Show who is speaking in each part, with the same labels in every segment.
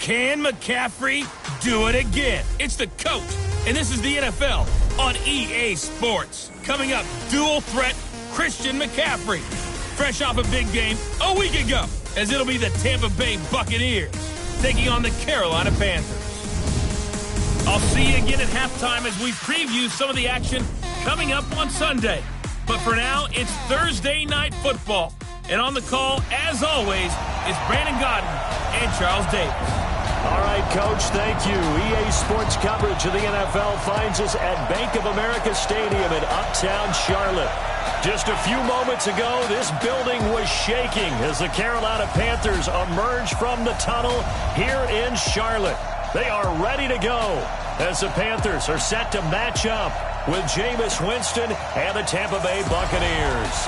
Speaker 1: Can McCaffrey do it again? It's the coach, and this is the NFL on EA Sports. Coming up, dual threat Christian McCaffrey. Fresh off a big game a week ago, as it'll be the Tampa Bay Buccaneers taking on the Carolina Panthers. I'll see you again at halftime as we preview some of the action coming up on Sunday. But for now, it's Thursday Night Football. And on the call, as always, is Brandon Godden and Charles Davis.
Speaker 2: All right, Coach, thank you. EA Sports coverage of the NFL finds us at Bank of America Stadium in Uptown Charlotte. Just a few moments ago, this building was shaking as the Carolina Panthers emerged from the tunnel here in Charlotte. They are ready to go as the Panthers are set to match up with Jameis Winston and the Tampa Bay Buccaneers.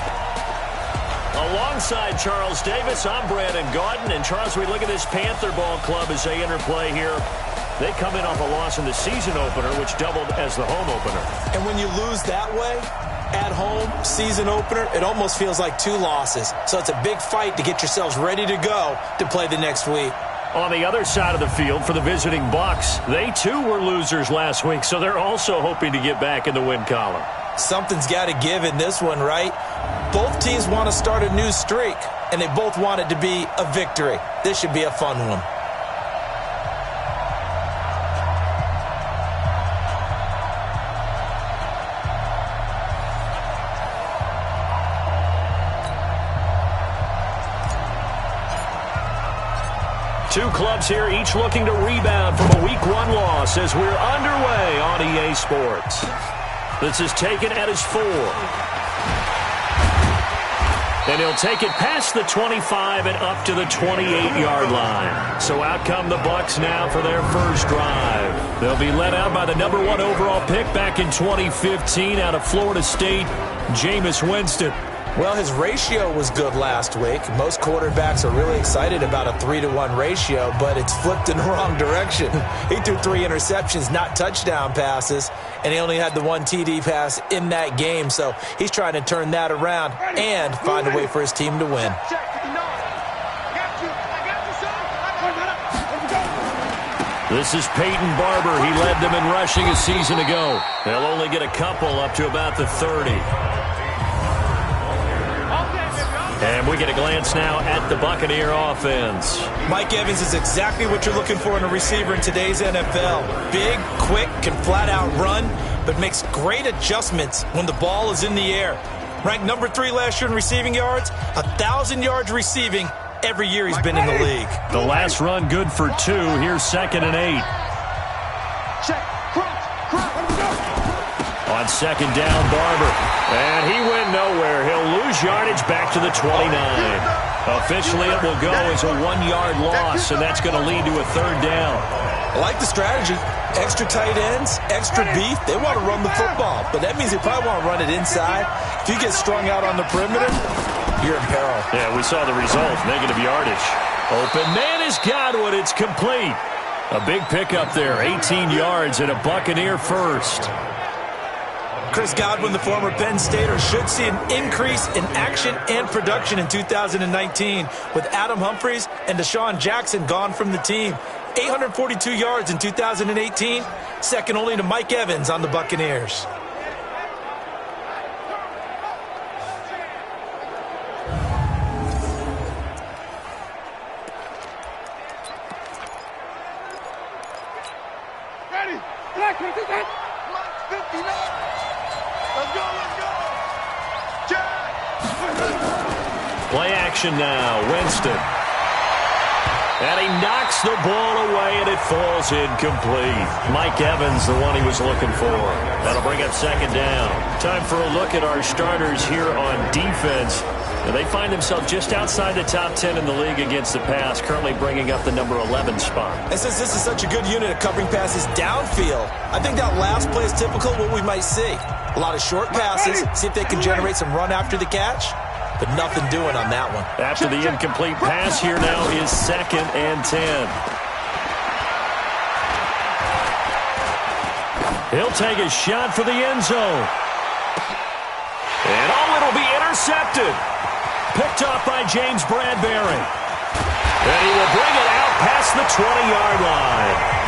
Speaker 2: Alongside Charles Davis, I'm Brandon Gaudin. And Charles, we look at this Panther ball club as they interplay here. They come in off a loss in the season opener, which doubled as the home opener.
Speaker 3: And when you lose that way, at home, season opener, it almost feels like two losses. So it's a big fight to get yourselves ready to go to play the next week.
Speaker 2: On the other side of the field for the visiting Bucs, they too were losers last week, so they're also hoping to get back in the win column.
Speaker 3: Something's got to give in this one, right? Both teams want to start a new streak, and they both want it to be a victory. This should be a fun one.
Speaker 2: Two clubs here, each looking to rebound from a Week 1 loss as we're underway on EA Sports. This is taken at his 4. And he'll take it past the 25 and up to the 28-yard line. So out come the Bucs now for their first drive. They'll be led out by the number 1 overall pick back in 2015 out of Florida State, Jameis Winston.
Speaker 3: Well, his ratio was good last week. Most quarterbacks are really excited about a 3-to-1 ratio, but it's flipped in the wrong direction. He threw 3 interceptions, not touchdown passes, and he only had the 1 TD pass in that game. So he's trying to turn that around and find a way for his team to win.
Speaker 2: This is Peyton Barber. He led them in rushing a season ago. They'll only get a couple up to about the 30. And we get a glance now at the Buccaneer offense.
Speaker 3: Mike Evans is exactly what you're looking for in a receiver in today's NFL. Big, quick, can flat-out run, but makes great adjustments when the ball is in the air. Ranked number 3 last year in receiving yards, 1,000 yards receiving every year he's been in the league.
Speaker 2: The last run good for 2. Here's 2nd and 8. On 2nd down, Barber. And he went nowhere. He'll lose yardage back to the 29. Officially, it will go as a 1-yard loss, and that's going to lead to a 3rd down.
Speaker 3: I like the strategy. Extra tight ends, extra beef. They want to run the football, but that means they probably want to run it inside. If you get strung out on the perimeter, you're in peril.
Speaker 2: Yeah, we saw the result, negative yardage. Open man has got one. It's complete. A big pickup there, 18 yards and a Buccaneer first.
Speaker 3: Chris Godwin, the former Penn Stater, should see an increase in action and production in 2019 with Adam Humphries and Deshaun Jackson gone from the team. 842 yards in 2018, second only to Mike Evans on the Buccaneers.
Speaker 4: Ready?
Speaker 2: Play action now. Winston. And he knocks the ball away, and it falls incomplete. Mike Evans, the one he was looking for. That'll bring up 2nd down. Time for a look at our starters here on defense. And they find themselves just outside the top 10 in the league against the pass, currently bringing up the number 11 spot.
Speaker 3: And since this is such a good unit of covering passes downfield, I think that last play is typical of what we might see. A lot of short passes, see if they can generate some run after the catch, but nothing doing on that one.
Speaker 2: After the incomplete pass, here now is 2nd and 10. He'll take a shot for the end zone. And it'll be intercepted. Picked off by James Bradbury. And he will bring it out past the 20-yard line.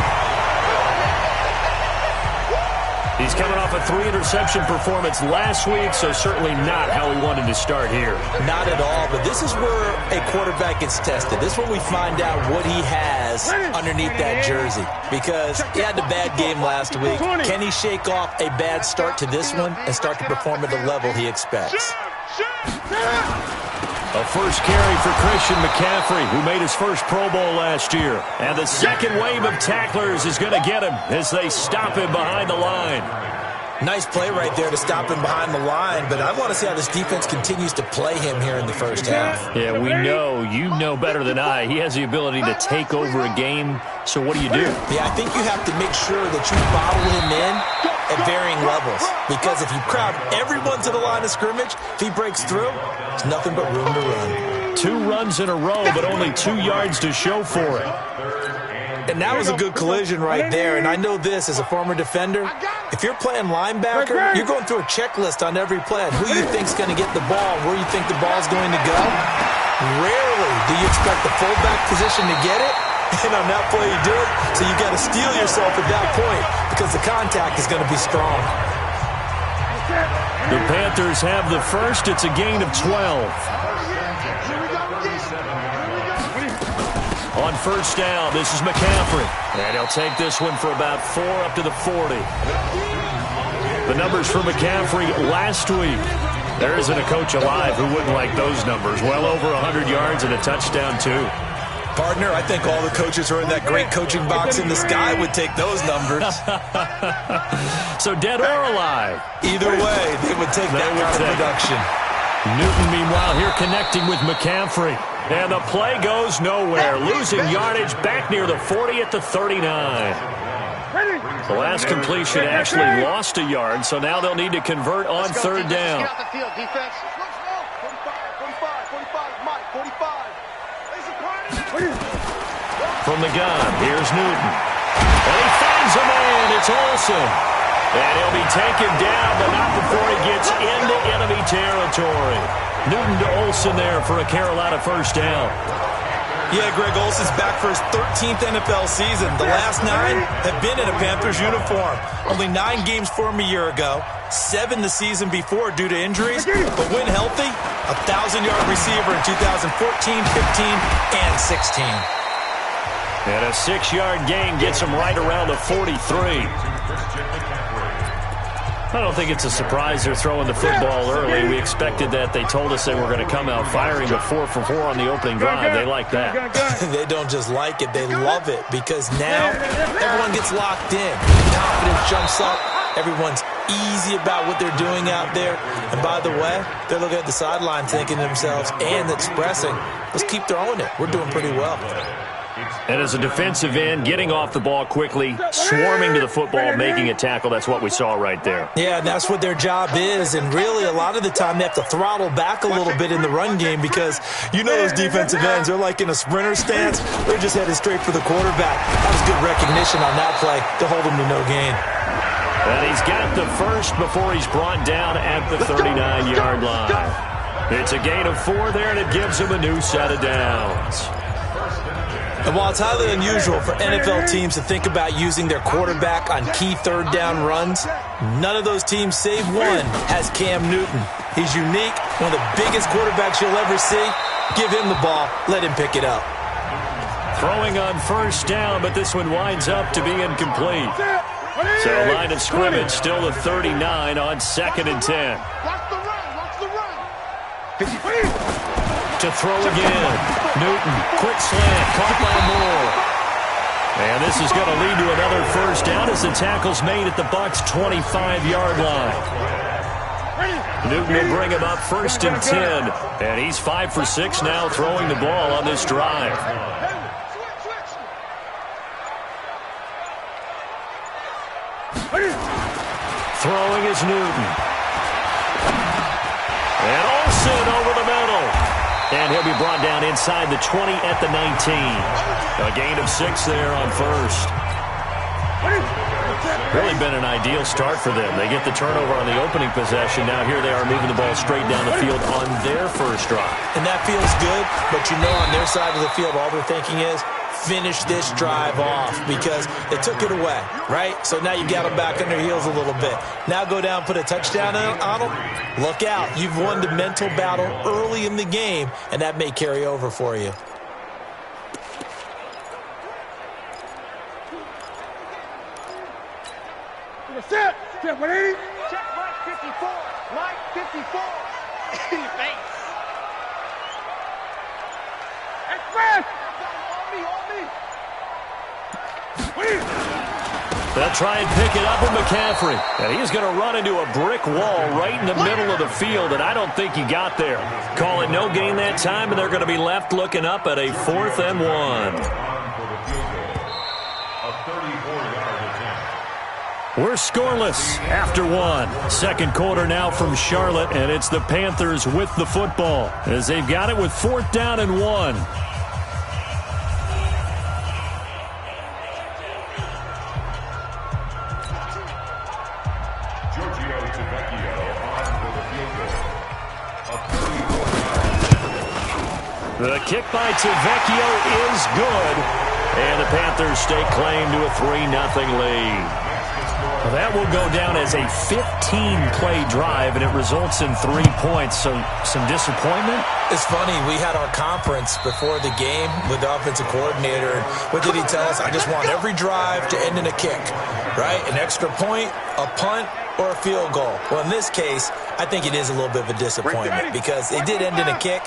Speaker 2: He's coming off a 3-interception performance last week, so certainly not how he wanted to start here.
Speaker 3: Not at all, but this is where a quarterback gets tested. This is where we find out what he has underneath that jersey, because he had a bad game last week. Can he shake off a bad start to this one and start to perform at the level he expects?
Speaker 2: A first carry for Christian McCaffrey, who made his first Pro Bowl last year. And the second wave of tacklers is going to get him as they stop him behind the line.
Speaker 3: Nice play right there to stop him behind the line, but I want to see how this defense continues to play him here in the first half.
Speaker 2: Yeah, we know, you know better than I, he has the ability to take over a game, so what do?
Speaker 3: Yeah, I think you have to make sure that you bottle him in at varying levels, because if you crowd everyone to the line of scrimmage, if he breaks through, there's nothing but room to run.
Speaker 2: 2 runs in a row, but only 2 yards to show for it.
Speaker 3: And that was a good collision right there, and I know this as a former defender. If you're playing linebacker, you're going through a checklist on every play on who you think's going to get the ball, where you think the ball's going to go. Rarely do you expect the fullback position to get it, and on that play you do it, so you got to steel yourself at that point because the contact is going to be strong.
Speaker 2: The Panthers have the first. It's a gain of 12. On first down, this is McCaffrey. And he'll take this one for about 4 up to the 40. The numbers for McCaffrey last week. There isn't a coach alive who wouldn't like those numbers. Well over 100 yards and a touchdown, too.
Speaker 3: Partner, I think all the coaches who are in that great coaching box in the sky would take those numbers.
Speaker 2: So dead or alive?
Speaker 3: Either way, they would take that kind of production.
Speaker 2: Newton, meanwhile, here connecting with McCaffrey. And the play goes nowhere. Losing yardage back near the 40 at the 39. The last completion actually lost a yard, so now they'll need to convert on third down. From the gun, here's Newton. And he finds a man. It's Olsen. And he'll be taken down, but not before he gets into enemy territory. Newton to Olsen there for a Carolina first down.
Speaker 3: Yeah, Greg, Olsen's back for his 13th NFL season. The last 9 have been in a Panthers uniform. Only 9 games for him a year ago, 7 the season before due to injuries. But when healthy, a 1,000-yard receiver in 2014, 15, and 16.
Speaker 2: And a 6-yard gain gets him right around the 43. I don't think it's a surprise they're throwing the football early. We expected that. They told us they were going to come out firing, but 4 for 4 on the opening drive. They like that.
Speaker 3: They don't just like it. They love it because now everyone gets locked in. Confidence jumps up. Everyone's easy about what they're doing out there. And by the way, they're looking at the sideline thinking to themselves and expressing, let's keep throwing it. We're doing pretty well.
Speaker 2: And as a defensive end, getting off the ball quickly, swarming to the football, making a tackle, that's what we saw right there.
Speaker 3: Yeah, and that's what their job is. And really, a lot of the time, they have to throttle back a little bit in the run game because you know those defensive ends, they're like in a sprinter stance. They're just headed straight for the quarterback. That was good recognition on that play to hold him to no gain.
Speaker 2: And he's got the first before he's brought down at the 39-yard line. It's a gain of 4 there, and it gives him a new set of downs.
Speaker 3: And while it's highly unusual for NFL teams to think about using their quarterback on key third down runs, none of those teams, save one, has Cam Newton. He's unique, one of the biggest quarterbacks you'll ever see. Give him the ball. Let him pick it up.
Speaker 2: Throwing on first down, but this one winds up to be incomplete. So line of scrimmage still the 39 on 2nd and 10. To throw again. Newton, quick slant, caught by Moore. And this is going to lead to another first down as the tackle's made at the Bucs' 25-yard line. Newton will bring him up 1st and 10. And he's 5 for 6 now throwing the ball on this drive. Throwing is Newton. And Olsen over the middle. And he'll be brought down inside the 20 at the 19. A gain of 6 there on first. Really been an ideal start for them. They get the turnover on the opening possession. Now here they are moving the ball straight down the field on their first drive.
Speaker 3: And that feels good, but you know on their side of the field all they're thinking is, finish this drive off because they took it away, right? So now you got them back on their heels a little bit. Now go down, put a touchdown on them. Look out. You've won the mental battle early in the game, and that may carry over for you.
Speaker 4: Set 180. Check Mike 54. Mike 54. Thanks. Express.
Speaker 2: They'll try and pick it up with McCaffrey. And he's going to run into a brick wall right in the middle of the field, and I don't think he got there. Call it no gain that time, and they're going to be left looking up at a 4th and 1. We're scoreless after 1. Second quarter now from Charlotte, and it's the Panthers with the football as they've got it with 4th down and 1. The kick by Tavecchio is good, and the Panthers stake claim to a 3-0 lead. Well, that will go down as a 15-play drive, and it results in 3 points. So some disappointment?
Speaker 3: It's funny. We had our conference before the game with the offensive coordinator. What did he tell us? I just want every drive to end in a kick, right? An extra point, a punt, or a field goal. Well, in this case, I think it is a little bit of a disappointment because it did end in a kick,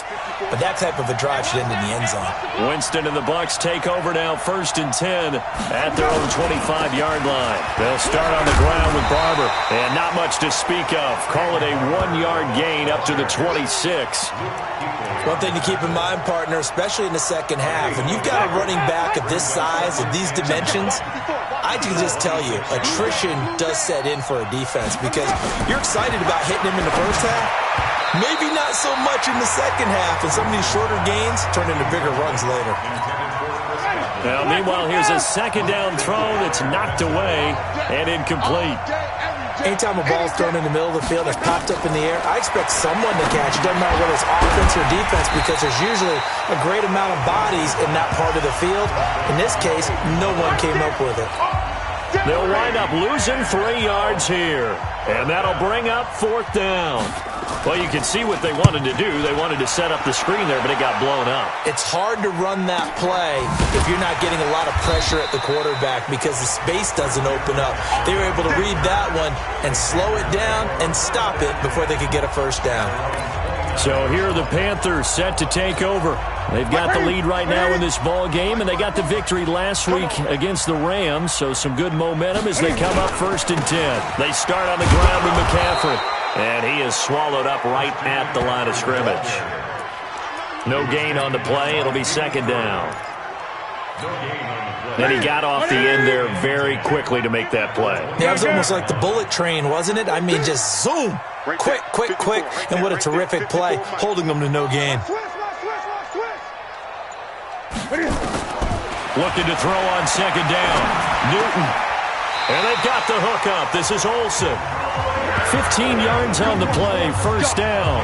Speaker 3: but that type of a drive should end in the end zone.
Speaker 2: Winston and the Bucs take over now, 1st and 10 at their own 25-yard line. They'll start on the ground with Barber, and not much to speak of. Call it a 1-yard gain up to the 26.
Speaker 3: One thing to keep in mind, partner, especially in the second half, when you've got a running back of this size, of these dimensions, I can just tell you, attrition does set in for a defense because you're excited about hitting him in the first half. Maybe not so much in the second half, and some of these shorter gains turn into bigger runs later.
Speaker 2: Now, meanwhile, here's a 2nd down throw that's knocked away and incomplete.
Speaker 3: Anytime a ball is thrown in the middle of the field that's popped up in the air, I expect someone to catch. It doesn't matter whether it's offense or defense because there's usually a great amount of bodies in that part of the field. In this case, no one came up with it.
Speaker 2: They'll wind up losing 3 yards here, and that'll bring up 4th down. Well, you can see what they wanted to do. They wanted to set up the screen there, but it got blown up.
Speaker 3: It's hard to run that play if you're not getting a lot of pressure at the quarterback because the space doesn't open up. They were able to read that one and slow it down and stop it before they could get a 1st down.
Speaker 2: So here are the Panthers set to take over. They've got the lead right now in this ball game, and they got the victory last week against the Rams, so some good momentum as they come up 1st and 10. They start on the ground with McCaffrey, and he is swallowed up right at the line of scrimmage. No gain on the play. It'll be 2nd down. And he got off the end there very quickly to make that play.
Speaker 3: Yeah, it was almost like the bullet train, wasn't it? I mean, just zoom. Quick, quick, quick. And what a terrific play, holding them to no gain.
Speaker 2: Looking to throw on 2nd down. Newton. And they've got the hook up. This is Olsen. 15 yards on the play. 1st down.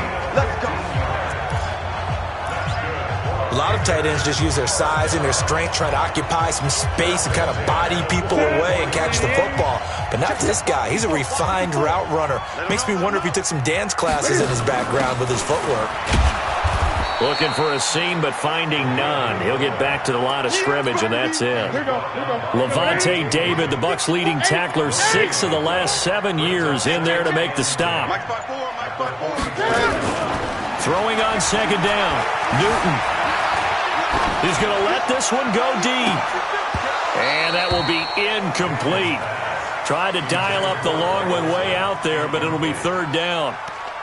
Speaker 3: A lot of tight ends just use their size and their strength, try to occupy some space and kind of body people away and catch the football. But not this guy. He's a refined route runner. Makes me wonder if he took some dance classes in his background with his footwork.
Speaker 2: Looking for a seam, but finding none. He'll get back to the line of scrimmage, and that's it. Levante David, the Bucs' leading tackler, 6 of the last 7 years in there to make the stop. Throwing on 2nd down. Newton. He's going to let this one go deep. And that will be incomplete. Tried to dial up the long one way out there, but it'll be 3rd down.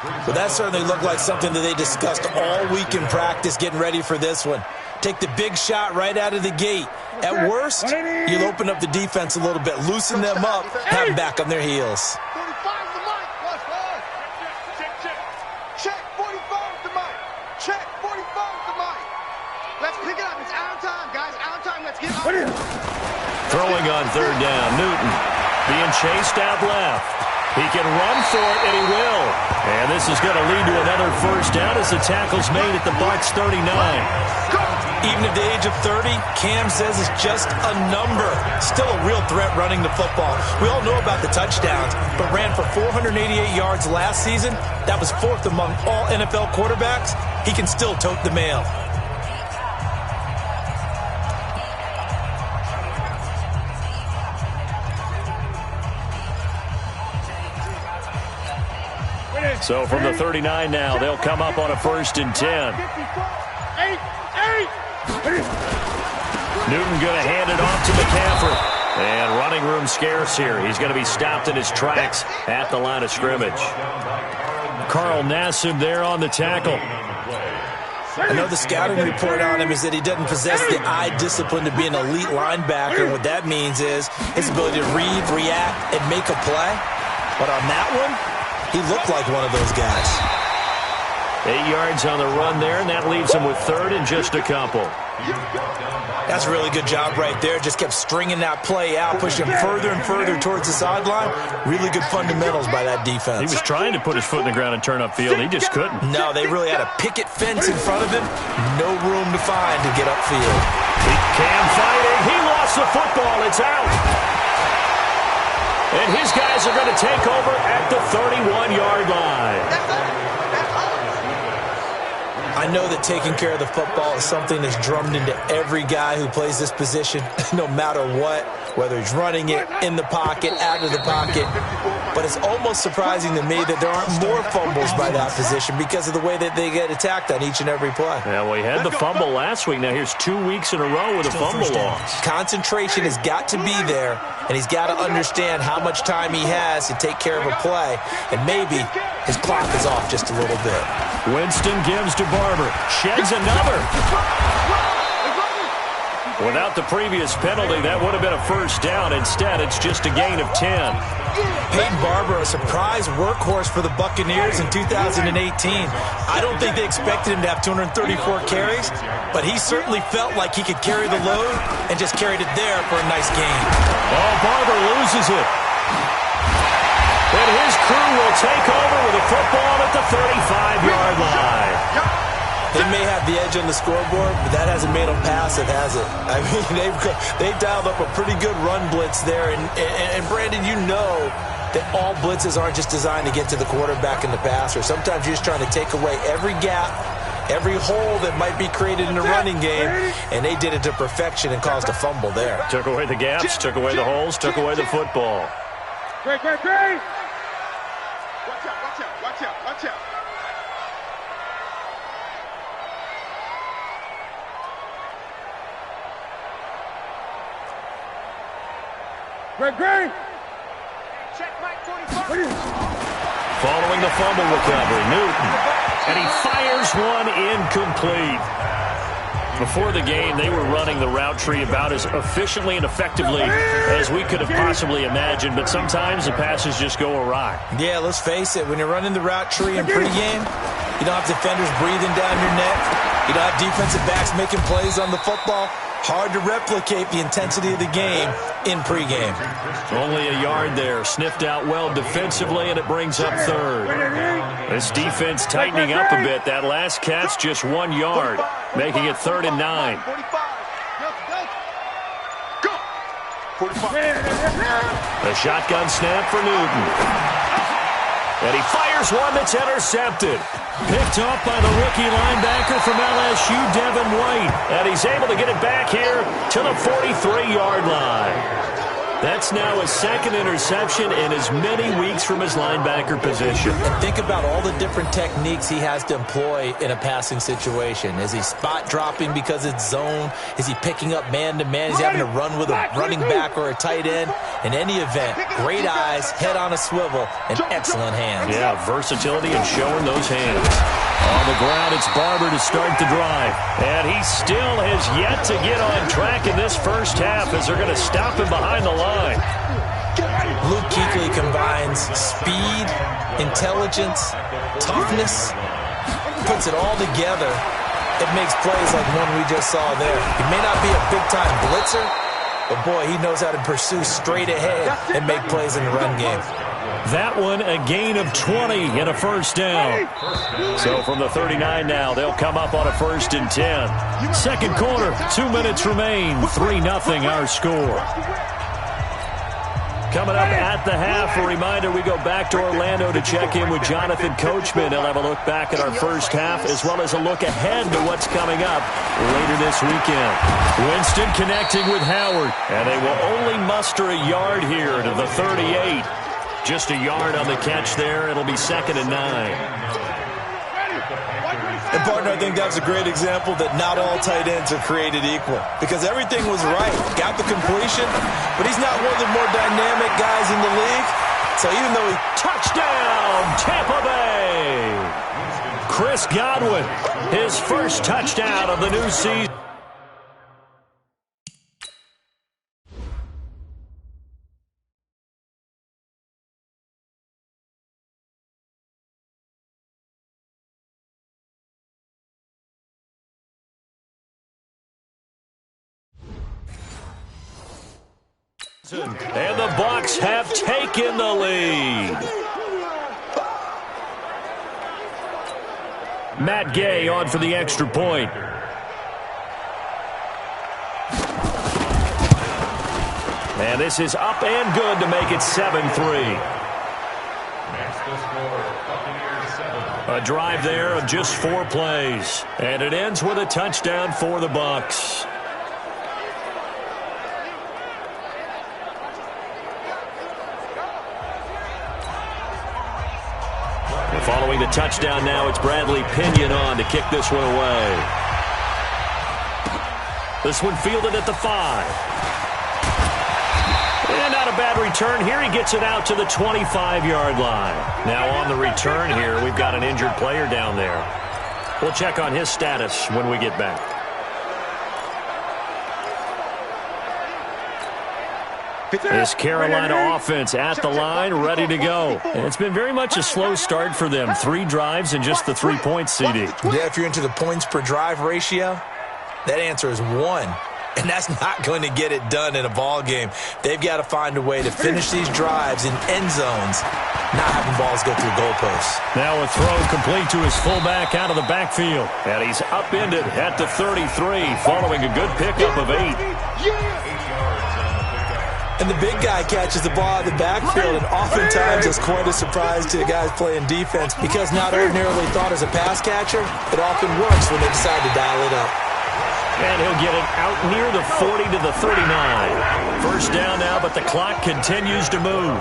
Speaker 3: Well, that certainly looked like something that they discussed all week in practice getting ready for this one. Take the big shot right out of the gate. At worst, you'll open up the defense a little bit, loosen them up, have them back on their heels.
Speaker 4: 45 to Mike. Check 45 to Mike. Check 45 to Mike. Let's pick it up. It's out of time, guys. Out of time. Let's
Speaker 2: Throwing on third down, Newton being chased out left. He can run for it, and he will. And this is going to lead to another first down as the tackle's made at the Bucs 39.
Speaker 3: Even at the age of 30, Cam says it's just a number. Still a real threat running the football. We all know about the touchdowns, but ran for 488 yards last season. That was fourth among all NFL quarterbacks. He can still tote the mail.
Speaker 2: So from the 39 now, they'll come up on a 1st and 10. Newton going to hand it off to McCaffrey. And running room scarce here. He's going to be stopped in his tracks at the line of scrimmage. Carl Nassib there on the tackle.
Speaker 3: I know the scouting report on him is that he doesn't possess the eye discipline to be an elite linebacker. What that means is his ability to read, react, and make a play. But on that one, he looked like one of those guys.
Speaker 2: 8 yards on the run there, and that leaves him with 3rd and just a couple.
Speaker 3: That's a really good job right there. Just kept stringing that play out, pushing him further and further towards the sideline. Really good fundamentals by that defense.
Speaker 2: He was trying to put his foot in the ground and turn upfield. He just couldn't.
Speaker 3: No, they really had a picket fence in front of him. No room to find to get upfield.
Speaker 2: Cam fighting. He lost the football. It's out. And his guys are going to take over at the 31-yard line.
Speaker 3: I know that taking care of the football is something that's drummed into every guy who plays this position, no matter what, whether he's running it, in the pocket, out of the pocket. But it's almost surprising to me that there aren't more fumbles by that position because of the way that they get attacked on each and every play.
Speaker 2: Yeah, well, he had the fumble last week. Now here's 2 weeks in a row with a fumble loss.
Speaker 3: Concentration has got to be there, and he's got to understand how much time he has to take care of a play, and maybe his clock is off just a little bit.
Speaker 2: Winston gives to Barber. Sheds another. Without the previous penalty, that would have been a first down. Instead, it's just a gain of 10.
Speaker 3: Peyton Barber, a surprise workhorse for the Buccaneers in 2018. I don't think they expected him to have 234 carries, but he certainly felt like he could carry the load and just carried it there for a nice gain.
Speaker 2: Oh, Barber loses it. And his crew will take over with a football at the 35-yard line.
Speaker 3: They may have the edge on the scoreboard, but that hasn't made them passive, has it? I mean, they've dialed up a pretty good run blitz there. And Brandon, you know that all blitzes aren't just designed to get to the quarterback and the passer. Sometimes you're just trying to take away every gap, every hole that might be created in the running game, and they did it to perfection and caused a fumble there.
Speaker 2: Took away the gaps, took away the holes, took away the football.
Speaker 4: Great. Watch out. Great. Check Mike 45.
Speaker 2: Following the fumble recovery, Newton. And he fires one incomplete. Before the game, they were running the route tree about as efficiently and effectively as we could have possibly imagined, but sometimes the passes just go awry.
Speaker 3: Yeah, let's face it, when you're running the route tree in pregame, you don't have defenders breathing down your neck. You don't have defensive backs making plays on the football. Hard to replicate the intensity of the game in pregame.
Speaker 2: Only a yard there. Sniffed out well defensively, and it brings up 3rd. This defense tightening up a bit. That last catch just 1 yard, making it 3rd and 9. A shotgun snap for Newton. And he fires one that's intercepted. Picked off by the rookie linebacker from LSU, Devin White. And he's able to get it back here to the 43-yard line. That's now his 2nd interception in as many weeks from his linebacker position.
Speaker 3: And think about all the different techniques he has to employ in a passing situation. Is he spot dropping because it's zone? Is he picking up man-to-man? Is he having to run with a running back or a tight end? In any event, great eyes, head on a swivel, and excellent hands.
Speaker 2: Yeah, versatility and showing those hands. On the ground, it's Barber to start the drive. And he still has yet to get on track in this first half as they're going to stop him behind the line.
Speaker 3: Luke Kuechly combines speed, intelligence, toughness, puts it all together it makes plays like one we just saw there. He may not be a big-time blitzer, but, boy, he knows how to pursue straight ahead and make plays in the run game.
Speaker 2: That one, a gain of 20 and a first down. So from the 39 now, they'll come up on a 1st and 10. Second quarter, 2 minutes remain. 3-0 our score. Coming up at the half, a reminder, we go back to Orlando to check in with Jonathan Coachman. He'll have a look back at our first half as well as a look ahead to what's coming up later this weekend. Winston connecting with Howard, and they will only muster a yard here to the 38. Just a yard on the catch there. It'll be 2nd and 9.
Speaker 3: And, partner, I think that's a great example that not all tight ends are created equal because everything was right. Got the completion, but he's not one of the more dynamic guys in the league. So even though he...
Speaker 2: Touchdown, Tampa Bay! Chris Godwin, his first touchdown of the new season. And the Bucs have taken the lead. Matt Gay on for the extra point. And this is up and good to make it 7-3. A drive there of just 4 plays. And it ends with a touchdown for the Bucs. Following the touchdown now, it's Bradley Pinion on to kick this one away. This one fielded at the 5. And not a bad return here. He gets it out to the 25-yard line. Now on the return here, we've got an injured player down there. We'll check on his status when we get back. This Carolina offense at the line, ready to go. And it's been very much a slow start for them. 3 drives and just the 3 points, CD.
Speaker 3: Yeah, if you're into the points per drive ratio, that answer is 1. And that's not going to get it done in a ball game. They've got to find a way to finish these drives in end zones, not having balls go through goalposts.
Speaker 2: Now a throw complete to his fullback out of the backfield. And he's upended at the 33 following a good pickup of 8.
Speaker 3: And the big guy catches the ball out of the backfield, and oftentimes it's quite a surprise to guys playing defense because not ordinarily thought as a pass catcher, it often works when they decide to dial it up.
Speaker 2: And he'll get it out near the 40 to the 39. First down now, but the clock continues to move.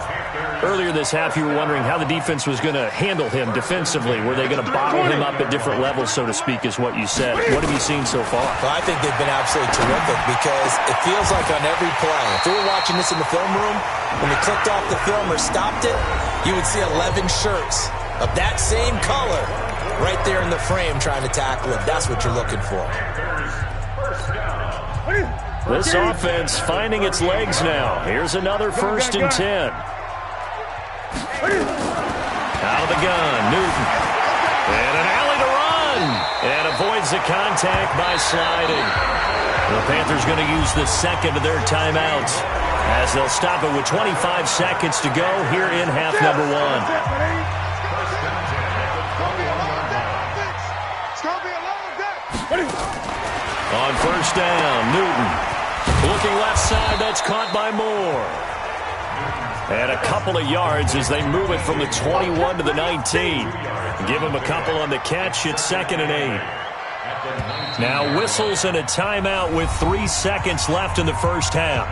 Speaker 2: Earlier this half, you were wondering how the defense was going to handle him defensively. Were they going to bottle him up at different levels, so to speak, is what you said. What have you seen so far?
Speaker 3: Well, I think they've been absolutely terrific because it feels like on every play, if we were watching this in the film room, when we clicked off the film or stopped it, you would see 11 shirts of that same color right there in the frame trying to tackle him. That's what you're looking for.
Speaker 2: This offense finding its legs now. Here's another 1st and 10. Out of the gun, Newton. And an alley to run. And avoids the contact by sliding. The Panthers going to use the second of their timeouts as they'll stop it with 25 seconds to go here in half number 1. On 1st down, Newton. Looking left side, that's caught by Moore. And a couple of yards as they move it from the 21 to the 19. Give him a couple on the catch. It's 2nd and 8. Now whistles and a timeout with 3 seconds left in the first half.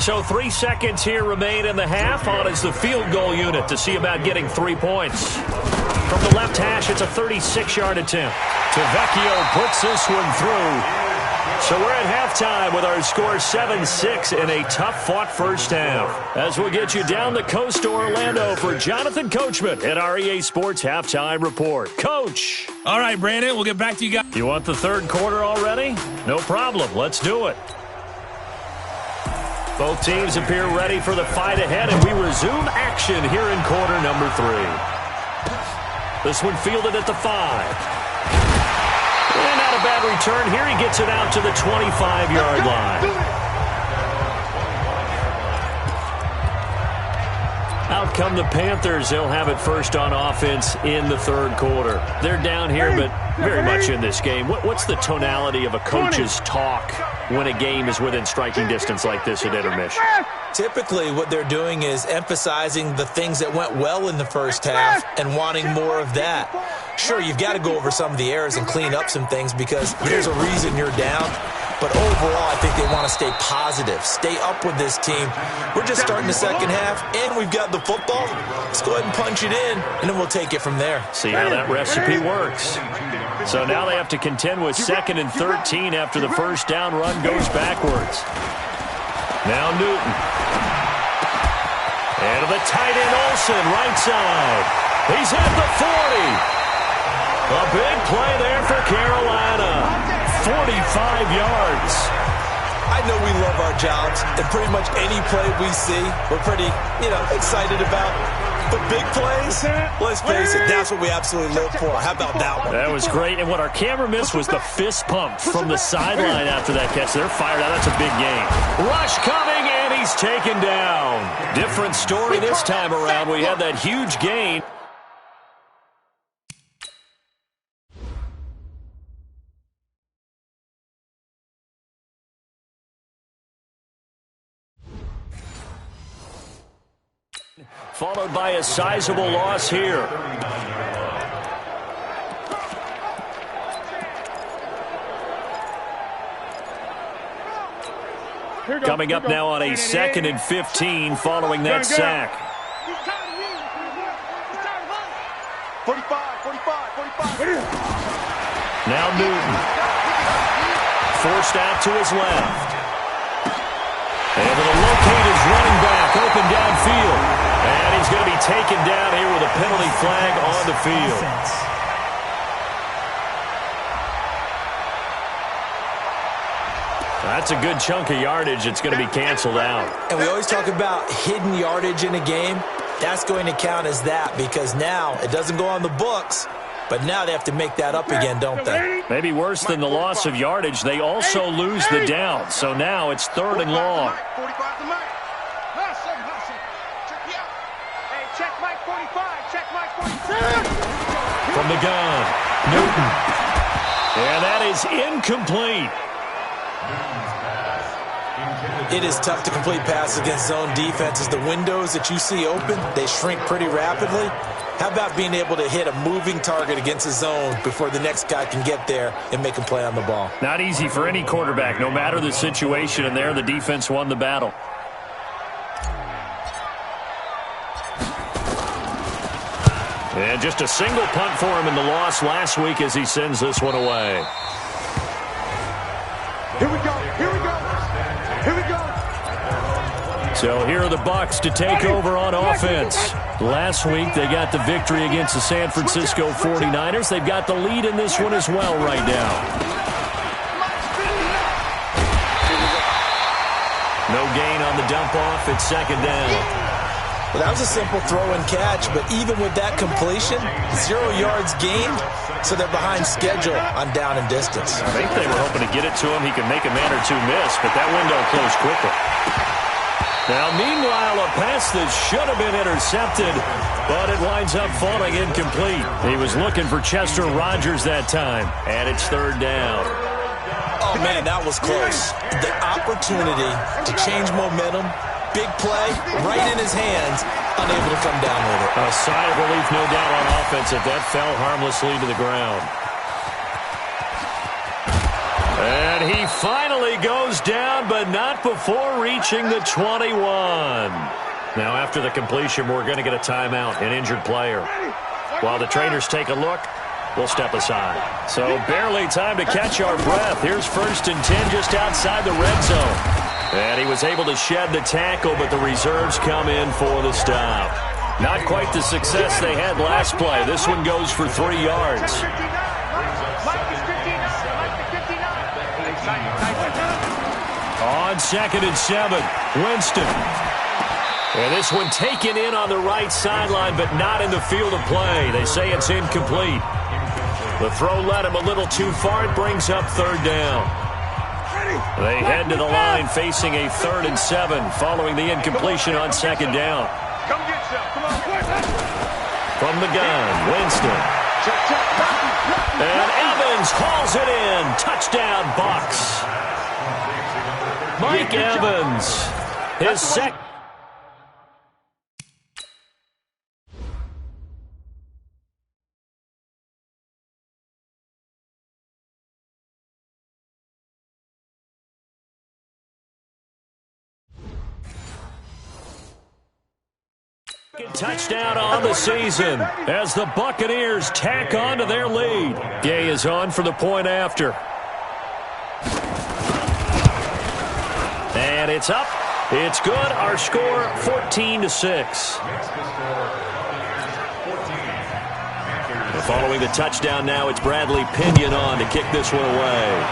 Speaker 2: So 3 seconds here remain in the half. On is the field goal unit to see about getting 3 points. From the left hash, it's a 36-yard attempt. Tavecchio puts this one through. So we're at halftime with our score 7-6 in a tough-fought first half. As we'll get you down the coast to Orlando for Jonathan Coachman at our EA Sports Halftime Report. Coach!
Speaker 1: All right, Brandon, we'll get back to you guys.
Speaker 2: You want the third quarter already? No problem. Let's do it. Both teams appear ready for the fight ahead, and we resume action here in quarter number 3. This one fielded at the 5. And not a bad return here. He gets it out to the 25-yard line. Out come the Panthers. They'll have it first on offense in the third quarter. They're down here, but very much in this game. What's the tonality of a coach's talk when a game is within striking distance like this at intermission?
Speaker 3: Typically, what they're doing is emphasizing the things that went well in the first half and wanting more of that. Sure, you've got to go over some of the errors and clean up some things because there's a reason you're down. But overall, I think they want to stay positive, stay up with this team. We're just starting the second half, and we've got the football. Let's go ahead and punch it in, and then we'll take it from there.
Speaker 2: See how that recipe works. So now they have to contend with 2nd and 13 after the first down run goes backwards. Now Newton. And to the tight end Olsen, right side. He's at the 40. A big play there for Carolina. 45 yards.
Speaker 3: I know we love our jobs, and pretty much any play we see, we're pretty, excited about. But big plays, let's face it, that's what we absolutely live for. How about that one?
Speaker 2: That was great, and what our camera missed was the fist pump from the sideline after that catch. They're fired out. That's a big game. Rush coming, and he's taken down. Different story this time around. We had that huge gain. Followed by a sizable loss here. Coming up now on a 2nd and 15 following that sack.
Speaker 4: 45.
Speaker 2: Now Newton. Forced out to his left. Able to locate his running back open downfield. And he's going to be taken down here with a penalty flag on the field. That's a good chunk of yardage. It's going to be canceled out.
Speaker 3: And we always talk about hidden yardage in a game. That's going to count as that because now it doesn't go on the books, but now they have to make that up again, don't they?
Speaker 2: Maybe worse than the loss of yardage, they also lose the down. So now it's 3rd and long. From the gun, Newton. And that is incomplete.
Speaker 3: It is tough to complete passes against zone defenses. The windows that you see open, they shrink pretty rapidly. How about being able to hit a moving target against a zone before the next guy can get there and make a play on the ball?
Speaker 2: Not easy for any quarterback, no matter the situation, and there the defense won the battle. And just a single punt for him in the loss last week as he sends this one away.
Speaker 4: Here we go.
Speaker 2: So here are the Bucs to take over on offense. Last week they got the victory against the San Francisco 49ers. They've got the lead in this one as well right now. No gain on the dump off. It's 2nd down.
Speaker 3: Well, that was a simple throw and catch, but even with that completion, 0 yards gained, so they're behind schedule on down and distance.
Speaker 2: I think they were hoping to get it to him. He could make a man or two miss, but that window closed quickly. Now, meanwhile, a pass that should have been intercepted, but it winds up falling incomplete. He was looking for Chester Rogers that time, and it's 3rd down.
Speaker 3: Oh, man, that was close. The opportunity to change momentum, big play, right in his hands, unable to come down with it.
Speaker 2: A sigh of relief, no doubt, on offense if that fell harmlessly to the ground. And he finally goes down, but not before reaching the 21. Now, after the completion, we're going to get a timeout, an injured player. While the trainers take a look, we'll step aside. So barely time to catch our breath. Here's 1st and 10 just outside the red zone. And he was able to shed the tackle, but the reserves come in for the stop. Not quite the success they had last play. This one goes for 3 yards. On On 2nd and 7, Winston. And this one taken in on the right sideline, but not in the field of play. They say it's incomplete. The throw led him a little too far. It brings up 3rd down. They head to the line facing a 3rd and 7 following the incompletion on 2nd down.
Speaker 4: Come get some. Come on.
Speaker 2: From the gun, Winston. And Evans calls it in. Touchdown, Bucs. Mike Evans, his second. Touchdown on the season as the Buccaneers tack on to their lead. Gay is on for the point after. And it's up. It's good. Our score 14-6. Following the touchdown now, it's Bradley Pinion on to kick this one away.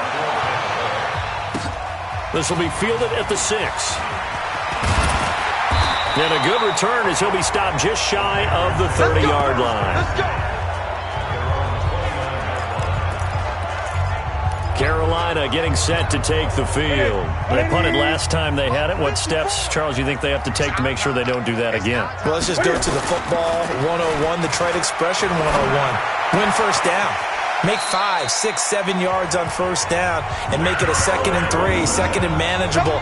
Speaker 2: This will be fielded at the 6. And a good return as he'll be stopped just shy of the 30-yard line. Carolina getting set to take the field. They punted last time they had it. What steps, Charles, you think they have to take to make sure they don't do that again?
Speaker 3: Well, let's just go to the football 101, the trade expression 101. Win first down. Make 5, 6, 7 yards on first down and make it a 2nd and 3, 2nd and manageable.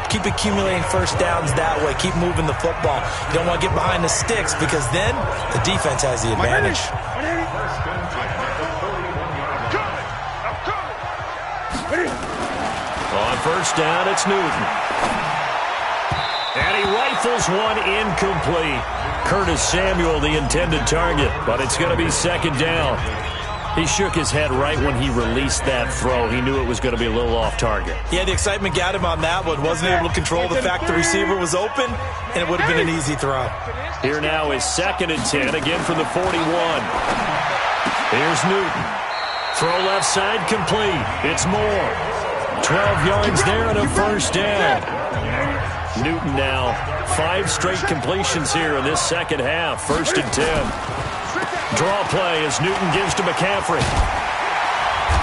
Speaker 3: Keep accumulating first downs that way. Keep moving the football. You don't want to get behind the sticks because then the defense has the advantage.
Speaker 2: On first down, it's Newton. And he rifles one incomplete. Curtis Samuel, the intended target, but it's going to be 2nd down. He shook his head right when he released that throw. He knew it was going to be a little off target.
Speaker 3: Yeah, the excitement got him on that one. Wasn't able to control the fact the receiver was open, and it would have been an easy throw.
Speaker 2: Here now is 2nd and 10, again from the 41. Here's Newton. Throw left side complete. It's Moore. 12 yards there and a first down. Newton now 5 straight completions here in this second half. 1st and 10. Draw play as Newton gives to McCaffrey.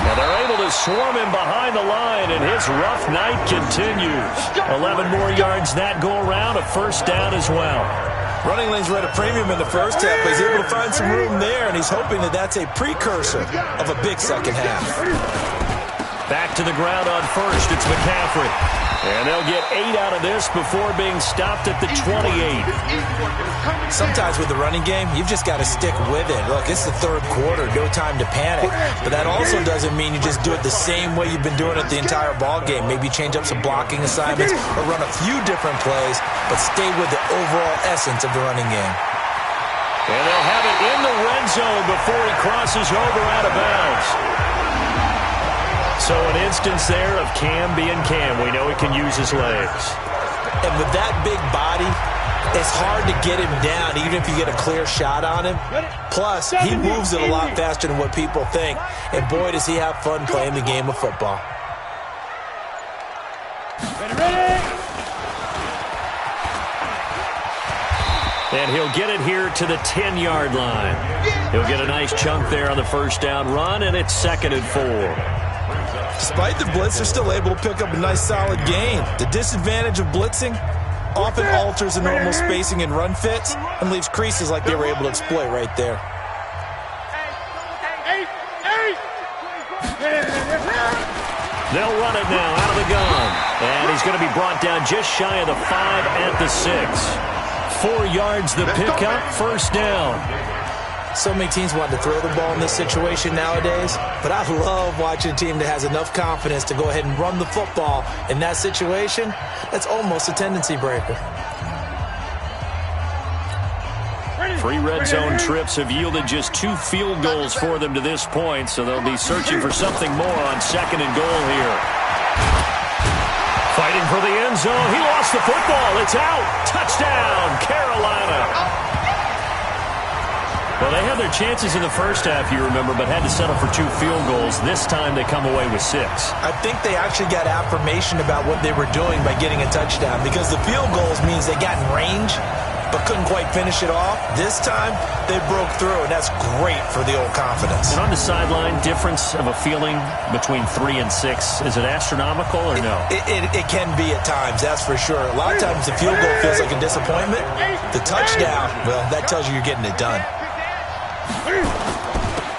Speaker 2: Now they're able to swarm him behind the line, and his rough night continues. 11 more yards that go around, a first down as well.
Speaker 3: Running lanes were at a premium in the first half, but he's able to find some room there, and he's hoping that that's a precursor of a big second half.
Speaker 2: Back to the ground on first, it's McCaffrey. And they'll get 8 out of this before being stopped at the 28.
Speaker 3: Sometimes with the running game, you've just got to stick with it. Look, it's the 3rd quarter, no time to panic. But that also doesn't mean you just do it the same way you've been doing it the entire ball game. Maybe change up some blocking assignments or run a few different plays, but stay with the overall essence of the running game.
Speaker 2: And they'll have it in the red zone before he crosses over out of bounds. So an instance there of Cam being Cam. We know he can use his legs.
Speaker 3: And with that big body, it's hard to get him down, even if you get a clear shot on him. Plus, he moves it a lot faster than what people think. And boy, does he have fun playing the game of football.
Speaker 2: And he'll get it here to the 10-yard line. He'll get a nice chunk there on the first down run, and it's 2nd and 4.
Speaker 3: Despite the blitz, they're still able to pick up a nice solid gain. The disadvantage of blitzing often alters the normal spacing and run fits and leaves creases like they were able to exploit right there.
Speaker 2: They'll run it now out of the gun. And he's going to be brought down just shy of the 5 at the 6. 4 yards the pickup, first down.
Speaker 3: So many teams want to throw the ball in this situation nowadays, but I love watching a team that has enough confidence to go ahead and run the football. In that situation, that's almost a tendency breaker.
Speaker 2: 3 red zone trips have yielded just 2 field goals for them to this point, so they'll be searching for something more on 2nd and goal here. Fighting for the end zone. He lost the football. It's out. Touchdown, Carolina. Well, they had their chances in the first half, you remember, but had to settle for 2 field goals. This time they come away with 6.
Speaker 3: I think they actually got affirmation about what they were doing by getting a touchdown, because the field goals means they got in range but couldn't quite finish it off. This time, they broke through, and that's great for the old confidence.
Speaker 2: And on the sideline, difference of a feeling between 3 and 6, is it astronomical or no?
Speaker 3: It can be at times, that's for sure. A lot of times the field goal feels like a disappointment. The touchdown, well, that tells you you're getting it done.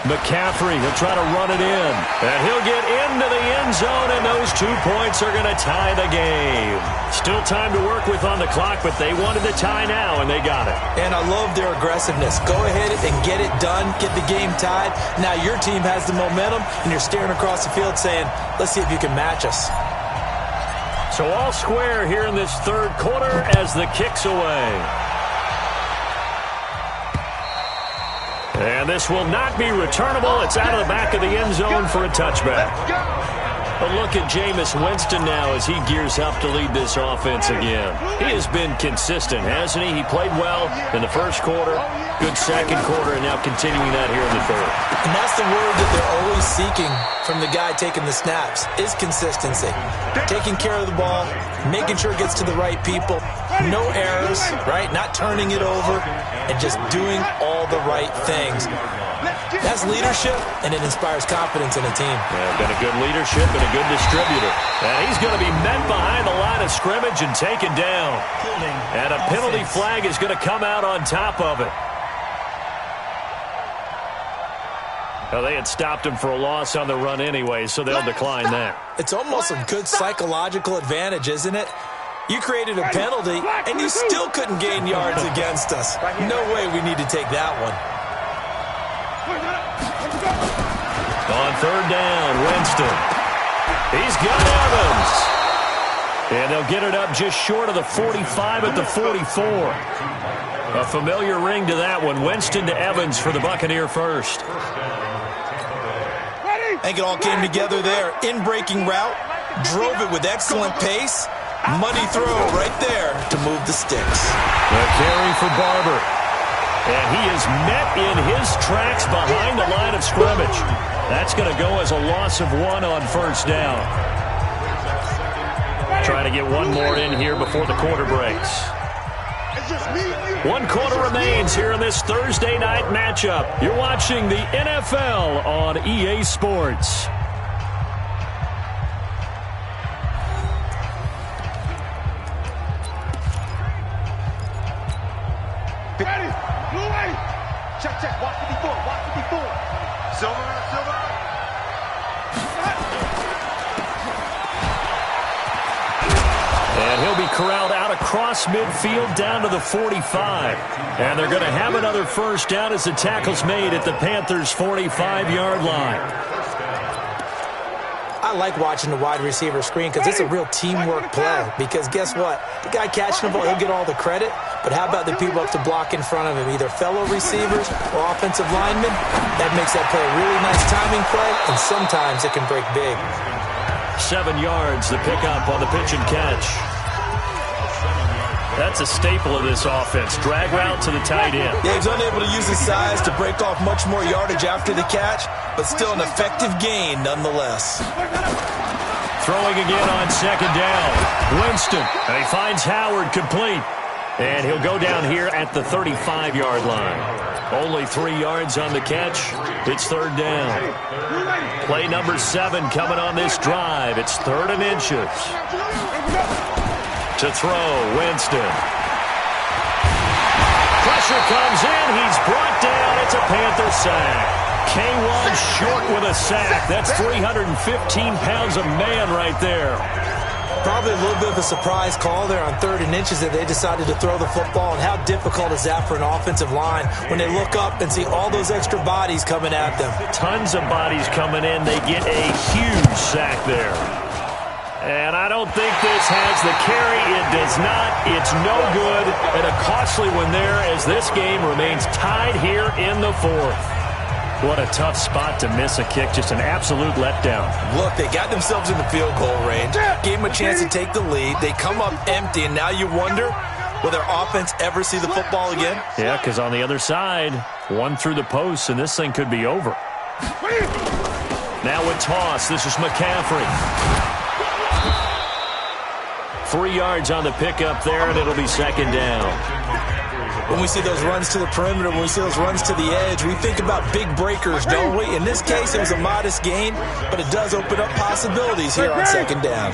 Speaker 2: McCaffrey, he'll try to run it in. And he'll get into the end zone, and those 2 points are going to tie the game. Still time to work with on the clock, but they wanted the tie now, and they got it.
Speaker 3: And I love their aggressiveness. Go ahead and get it done, get the game tied. Now your team has the momentum, and you're staring across the field saying, let's see if you can match us.
Speaker 2: So all square here in this third quarter as the kick's away. And this will not be returnable. It's out of the back of the end zone for a touchback. But look at Jameis Winston now as he gears up to lead this offense again. He has been consistent, hasn't he? He played well in the first quarter, good second quarter, and now continuing that here in the third.
Speaker 3: And that's the word that they're always seeking from the guy taking the snaps, is consistency. Taking care of the ball, making sure it gets to the right people, no errors, right? Not turning it over, and just doing all the right things. That's leadership, and it inspires confidence in a team.
Speaker 2: Yeah, been a good leadership and a good distributor. And he's going to be met behind the line of scrimmage and taken down. And a penalty flag is going to come out on top of it. Well, they had stopped him for a loss on the run anyway, so they'll decline that.
Speaker 3: It's almost a good psychological advantage, isn't it? You created a penalty, and you still couldn't gain yards against us. No way we need to take that one.
Speaker 2: On third down, Winston. He's got Evans. And they'll get it up just short of the 45 at the 44. A familiar ring to that one. Winston to Evans for the Buccaneer first.
Speaker 3: I think it all came together there. In-breaking route, drove it with excellent pace. Money throw right there to move the sticks.
Speaker 2: The carry for Barber. And he is met in his tracks behind the line of scrimmage. That's going to go as a loss of 1 on first down. Trying to get one more in here before the quarter breaks. 1 quarter remains here in this Thursday night matchup. You're watching the NFL on EA Sports.
Speaker 4: Check. Watch 54. Silver.
Speaker 2: And he'll be corralled out across midfield down to the 45. And they're going to have another first down as the tackle's made at the Panthers' 45-yard line.
Speaker 3: I like watching the wide receiver screen because it's a real teamwork play. Because guess what? The guy catching the ball, he'll get all the credit. But how about the people up to block in front of him, either fellow receivers or offensive linemen? That makes that play a really nice timing play, and sometimes it can break big.
Speaker 2: 7 yards, the pickup on the pitch and catch. That's a staple of this offense. Drag route to the tight end.
Speaker 3: Yeah, he's unable to use his size to break off much more yardage after the catch, but still an effective gain nonetheless.
Speaker 2: Throwing again on second down. Winston, and he finds Howard complete. And he'll go down here at the 35-yard line. Only 3 yards on the catch. It's third down. Play number 7 coming on this drive. It's 3rd and inches. To throw, Winston. Pressure comes in. He's brought down. It's a Panther sack. K1 short with a sack. That's 315 pounds of man right there.
Speaker 3: Probably a little bit of a surprise call there on 3rd and inches that they decided to throw the football. And how difficult is that for an offensive line when they look up and see all those extra bodies coming at them?
Speaker 2: Tons of bodies coming in. They get a huge sack there. And I don't think this has the carry. It does not. It's no good. And a costly one there as this game remains tied here in the 4th. What a tough spot to miss a kick. Just an absolute letdown.
Speaker 3: Look, they got themselves in the field goal range. Gave them a chance to take the lead. They come up empty, and now you wonder, will their offense ever see the football again?
Speaker 2: Yeah, because on the other side, One through the post, and this thing could be over. Now a toss. This is McCaffrey. 3 yards on the pickup there, and it'll be second down.
Speaker 3: When we see those runs to the perimeter, when we see those runs to the edge, we think about big breakers, don't we? In this case, it was a modest gain, but it does open up possibilities here on second down.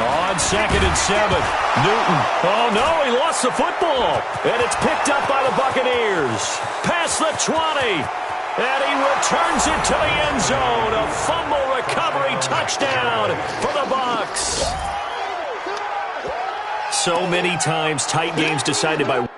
Speaker 2: On second and 7, Newton. Oh, no, he lost the football. And it's picked up by the Buccaneers. Past the 20. And he returns it to the end zone. A fumble recovery touchdown for the Bucs. So many times tight games decided by...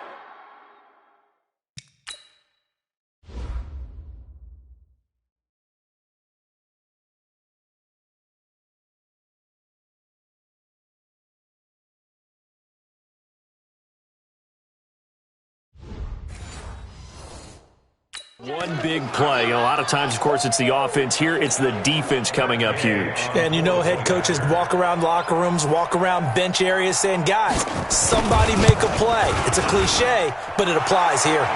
Speaker 2: One big play. A lot of times, of course, it's the offense. Here, it's the defense coming up huge.
Speaker 3: And you know head coaches walk around locker rooms, walk around bench areas saying, guys, somebody make a play. It's a cliche, but it applies here.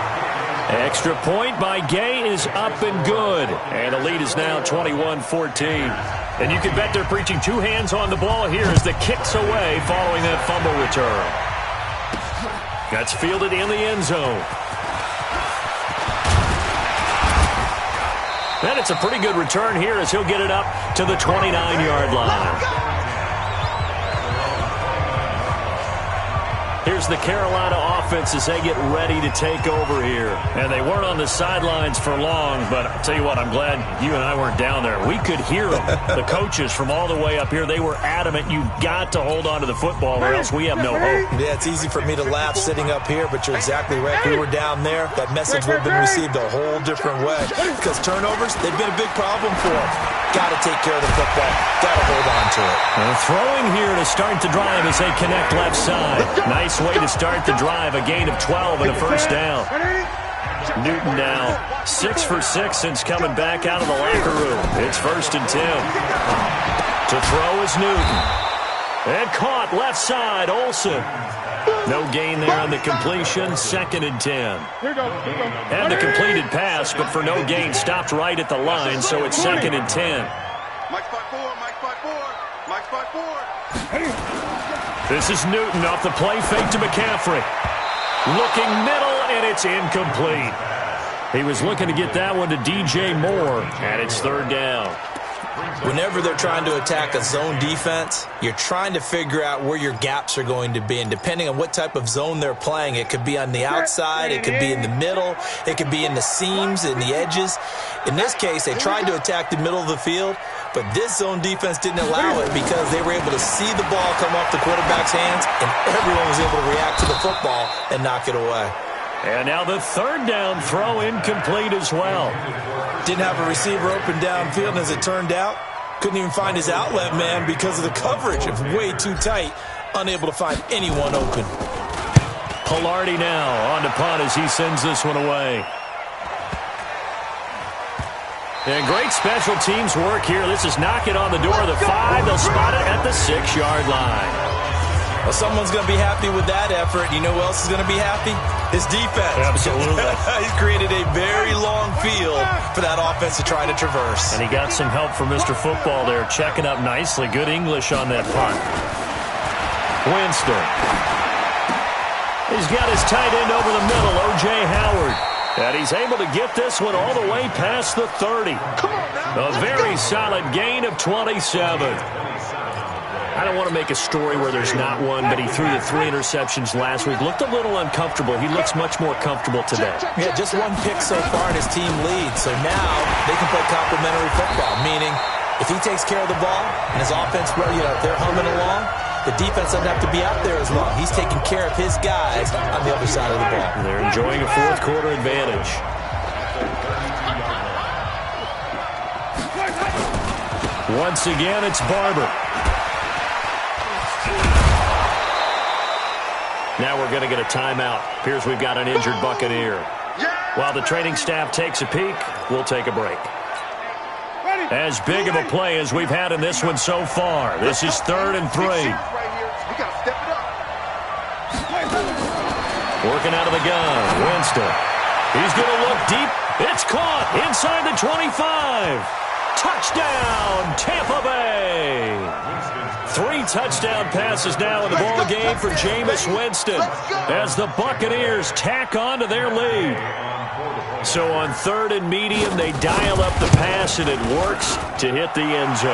Speaker 2: Extra point by Gay is up and good. And the lead is now 21-14. And you can bet they're preaching 2 hands on the ball here as the kick's away following that fumble return. That's fielded in the end zone. And it's a pretty good return here as he'll get it up to the 29-yard line. Here's the Carolina offense as they get ready to take over here. And they weren't on the sidelines for long, but I'll tell you what, I'm glad you and I weren't down there. We could hear them. The coaches from all the way up here, they were adamant. You've got to hold on to the football or else we have no hope.
Speaker 3: Yeah, it's easy for me to laugh sitting up here, but you're exactly right. If we were down there, that message would have been received a whole different way. Because turnovers, they've been a big problem for them. Got to take care of the football. Got to hold on to it.
Speaker 2: And throwing here to start the drive as they connect left side. Nice way to start the drive. A gain of 12 and a first down. Newton now 6 for 6 since coming back out of the locker room. It's 1st and 10. To throw is Newton. And caught left side, Olsen. No gain there on the completion. 2nd and 10. And the completed pass, but for no gain, stopped right at the line, so it's 2nd and 10.
Speaker 4: Mike's by 4, Mike's by 4, Mike's by 4.
Speaker 2: This is Newton off the play fake to McCaffrey. Looking middle, and it's incomplete. He was looking to get that one to DJ Moore, and it's 3rd down.
Speaker 3: Whenever they're trying to attack a zone defense, you're trying to figure out where your gaps are going to be. And depending on what type of zone they're playing, it could be on the outside, it could be in the middle, it could be in the seams, in the edges. In this case, they tried to attack the middle of the field, but this zone defense didn't allow it because they were able to see the ball come off the quarterback's hands, and everyone was able to react to the football and knock it away.
Speaker 2: And now the 3rd down throw incomplete as well.
Speaker 3: Didn't have a receiver open downfield, and as it turned out, couldn't even find his outlet man because of the coverage. It was way too tight, unable to find anyone open.
Speaker 2: Pilardi now on to punt as he sends this one away. And great special teams work here. This is knock it on the door of the 5. They'll spot it at the 6-yard line.
Speaker 3: Well, someone's going to be happy with that effort. You know who else is going to be happy? His defense.
Speaker 2: Absolutely.
Speaker 3: He's created a very long field for that offense to try to traverse.
Speaker 2: And he got some help from Mr. Football there, checking up nicely. Good English on that punt. Winston. He's got his tight end over the middle, O.J. Howard. And he's able to get this one all the way past the 30. A very solid gain of 27. I don't want to make a story where there's not one, but he threw the 3 interceptions last week. Looked a little uncomfortable. He looks much more comfortable today.
Speaker 3: Yeah, just 1 pick so far and his team leads. So now they can play complementary football, meaning if he takes care of the ball and his offense, they're humming along, the defense doesn't have to be out there as long. He's taking care of his guys on the other side of the ball.
Speaker 2: They're enjoying a 4th quarter advantage. Once again, it's Barber. Now we're going to get a timeout. Appears we've got an injured Buccaneer. While the training staff takes a peek, we'll take a break. As big of a play as we've had in this one so far. This is 3rd and 3. Working out of the gun, Winston. He's going to look deep. It's caught inside the 25. Touchdown, Tampa Bay. 3 touchdown passes now in the ball game for Jameis Winston as the Buccaneers tack on to their lead. So on 3rd and medium, they dial up the pass, and it works to hit the end zone.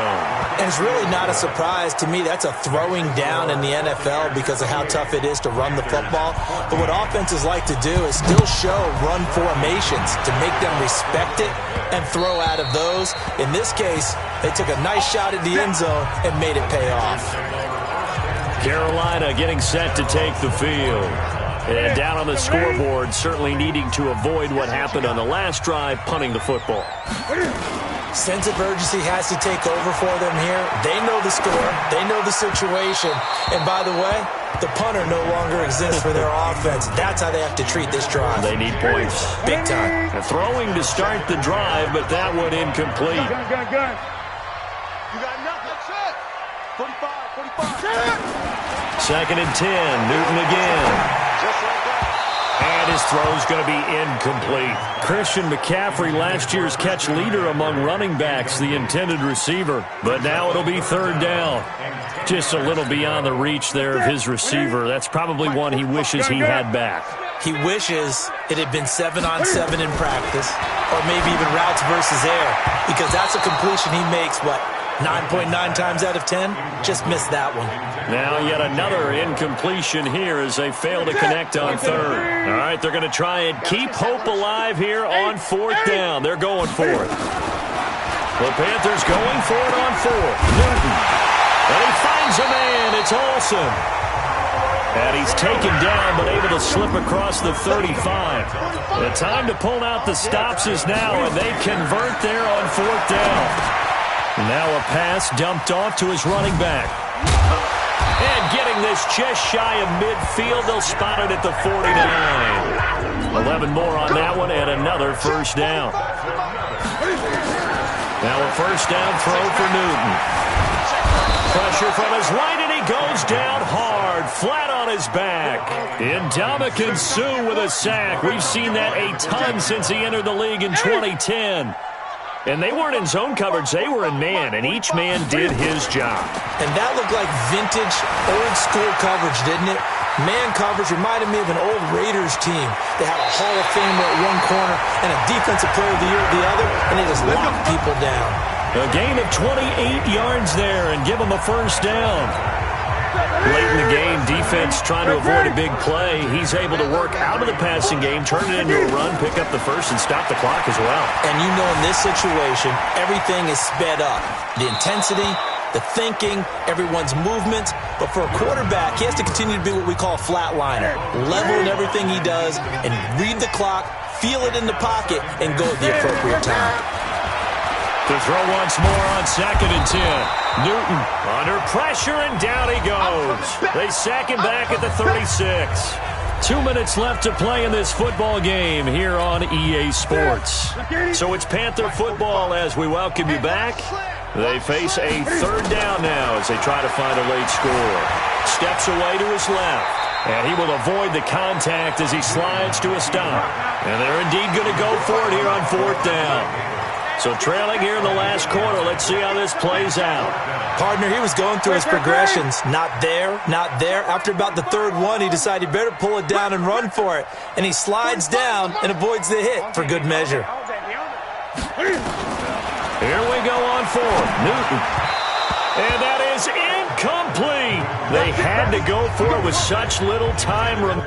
Speaker 3: And it's really not a surprise to me. That's a throwing down in the NFL because of how tough it is to run the football. But what offenses like to do is still show run formations to make them respect it and throw out of those. In this case, they took a nice shot at the end zone and made it pay off.
Speaker 2: Carolina getting set to take the field. And down on the scoreboard, certainly needing to avoid what happened on the last drive, punting the football.
Speaker 3: Sense of urgency has to take over for them here. They know the score. They know the situation. And by the way, the punter no longer exists for their offense. That's how they have to treat this drive.
Speaker 2: They need points.
Speaker 3: Big time.
Speaker 2: And throwing to start the drive, but that one incomplete.
Speaker 4: You got nothing. That's it. 45.
Speaker 2: 2nd and 10. Newton again. And his throw's going to be incomplete. Christian McCaffrey, last year's catch leader among running backs, the intended receiver. But now it'll be 3rd down. Just a little beyond the reach there of his receiver. That's probably one he wishes he had back.
Speaker 3: He wishes it had been 7-on-7 in practice, or maybe even routes versus air, because that's a completion he makes, 9.9 times out of 10? Just missed that one.
Speaker 2: Now yet another incompletion here as they fail to connect on 3rd. All right, they're going to try and keep hope alive here on 4th down. They're going for it. The Panthers going for it on 4th. Newton. And he finds a man. It's Olsen. And he's taken down but able to slip across the 35. The time to pull out the stops is now, and they convert there on 4th down. Now a pass dumped off to his running back. And getting this just shy of midfield, they'll spot it at the 49. 11 more on that one, and another 1st down. Now a 1st down throw for Newton. Pressure from his right, and he goes down hard, flat on his back. Ndamukong Suh with a sack. We've seen that a ton since he entered the league in 2010. And they weren't in zone coverage. They were in man, and each man did his job.
Speaker 3: And that looked like vintage, old-school coverage, didn't it? Man coverage reminded me of an old Raiders team. They had a Hall of Famer at one corner and a Defensive Player of the Year at the other, and they just locked people down.
Speaker 2: A gain of 28 yards there and give them a 1st down. Late in the game, defense trying to avoid a big play. He's able to work out of the passing game, turn it into a run, pick up the 1st, and stop the clock as well.
Speaker 3: And you know in this situation, everything is sped up. The intensity, the thinking, everyone's movements. But for a quarterback, he has to continue to be what we call a flatliner. Level in everything he does and read the clock, feel it in the pocket, and go at the appropriate time.
Speaker 2: To throw once more on 2nd and 10. Newton under pressure, and down he goes. They sack him back at the 36. 2 minutes left to play in this football game here on EA Sports. So it's Panther football as we welcome you back. They face a 3rd down now as they try to find a late score. Steps away to his left, and he will avoid the contact as he slides to a stop. And they're indeed going to go for it here on 4th down. So trailing here in the last quarter. Let's see how this plays out.
Speaker 3: Partner, he was going through his progressions. Not there, not there. After about the 3rd one, he decided he better pull it down and run for it. And he slides down and avoids the hit for good measure.
Speaker 2: Here we go on 4th. Newton. And that is incomplete. They had to go for it with such little time remaining.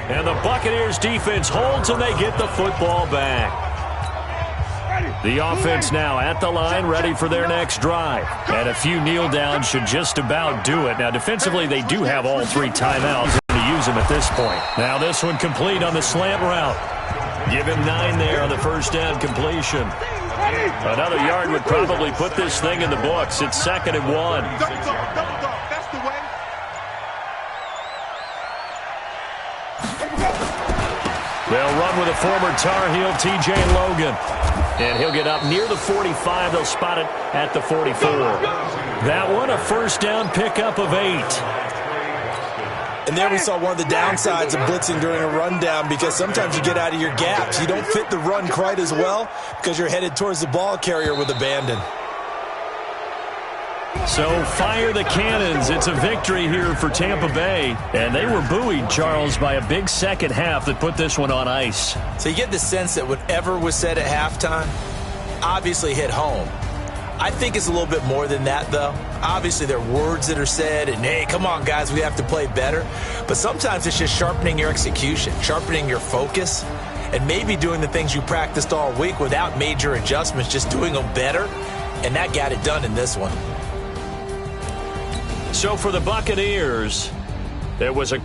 Speaker 2: And the Buccaneers defense holds, and they get the football back. The offense now at the line, ready for their next drive. And a few kneel downs should just about do it. Now, defensively, they do have all 3 timeouts to use them at this point. Now, this one complete on the slant route. Give him 9 there on the first down completion. Another yard would probably put this thing in the books. It's 2nd and 1.
Speaker 4: Double dog. That's the way.
Speaker 2: They'll run with a former Tar Heel, TJ Logan. And he'll get up near the 45. They'll spot it at the 44. That one, a first down pickup of 8.
Speaker 3: And there we saw one of the downsides of blitzing during a rundown, because sometimes you get out of your gaps. You don't fit the run quite as well because you're headed towards the ball carrier with abandon.
Speaker 2: So fire the cannons. It's a victory here for Tampa Bay. And they were buoyed, Charles, by a big second half that put this one on ice.
Speaker 3: So you get the sense that whatever was said at halftime obviously hit home. I think it's a little bit more than that, though. Obviously, there are words that are said, and, hey, come on, guys, we have to play better. But sometimes it's just sharpening your execution, sharpening your focus, and maybe doing the things you practiced all week without major adjustments, just doing them better. And that got it done in this one.
Speaker 2: So for the Buccaneers, there was a